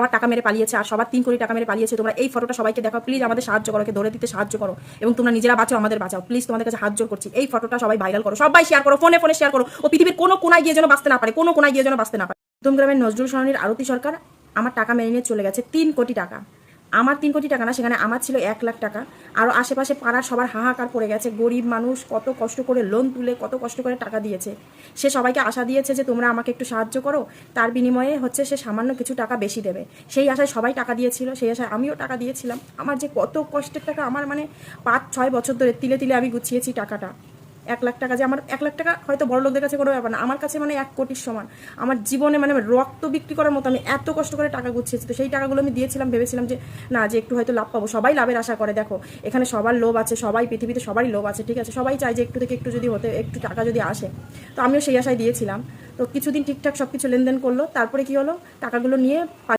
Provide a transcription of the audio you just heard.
আমার টাকা মেরে পালিয়েছে আর সবার 3 কোটি টাকা মেরে পালিয়েছে। তোমরা এই ফটোটা সবাইকে দেখাও প্লিজ, আমাদের সাহায্য করো, ধরে দিতে সাহায্য করো এবং তোমরা নিজেরা বাঁচাও, আমাদের বাঁচাও প্লিজ, তোমাদের কাছে হাত জোর করছি। এই ফটোটা সবাই ভাইরাল করো, সবাই শেয়ার করো, ফোনে ফোনে শেয়ার করো। ও পৃথিবীর কোনো কোনায় গিয়ে যেন বাঁচতে না পারে, কোনো কোনায় গিয়ে যেন বাঁচতে না পারে। গ্রামের নজরুল সরণির আরতি সরকার আমার টাকা মেরে নিয়ে চলে গেছে 3 কোটি টাকা। আমার 3 কোটি টাকা না, সেখানে আমার ছিল 1 লাখ টাকা। আর আশেপাশে পাড়ার সবার হাহাকার পড়ে গেছে। গরিব মানুষ কত কষ্ট করে লোন তুলে কত কষ্ট করে টাকা দিয়েছে। সে সবাইকে আশা দিয়েছে যে তোমরা আমাকে একটু সাহায্য করো, তার বিনিময়ে হচ্ছে সে সামান্য কিছু টাকা বেশি দেবে। সেই আশায় সবাই টাকা দিয়েছিল, সেই আশায় আমিও টাকা দিয়েছিলাম। আমার যে কত কষ্টের টাকা, আমার মানে 5-6 বছর ধরে তিলে তিলে আমি গুছিয়েছি টাকাটা। 1 লাখ টাকা, যে আমার 1 লাখ টাকা হয়তো বড় লোকদের কাছে কোনো ব্যাপার না, আমার কাছে মানে 1 কোটির সমান। আমার জীবনে মানে রক্ত বিক্রি করার মতো আমি এত কষ্ট করে টাকা গুছিয়েছি। তো সেই টাকাগুলো আমি দিয়েছিলাম, ভেবেছিলাম যে না, যে একটু হয়তো লাভ পাবো। সবাই লাভের আশা করে, দেখো এখানে সবার লোভ আছে, সবাই পৃথিবীতে সবারই লোভ আছে, ঠিক আছে, সবাই চায় যে একটু থেকে একটু যদি হতে, একটু টাকা যদি আসে। তো আমিও সেই আশায় দিয়েছিলাম। তো কিছুদিন ঠিকঠাক সব কিছু লেনদেন করলো, তারপরে কি হলো, টাকাগুলো নিয়ে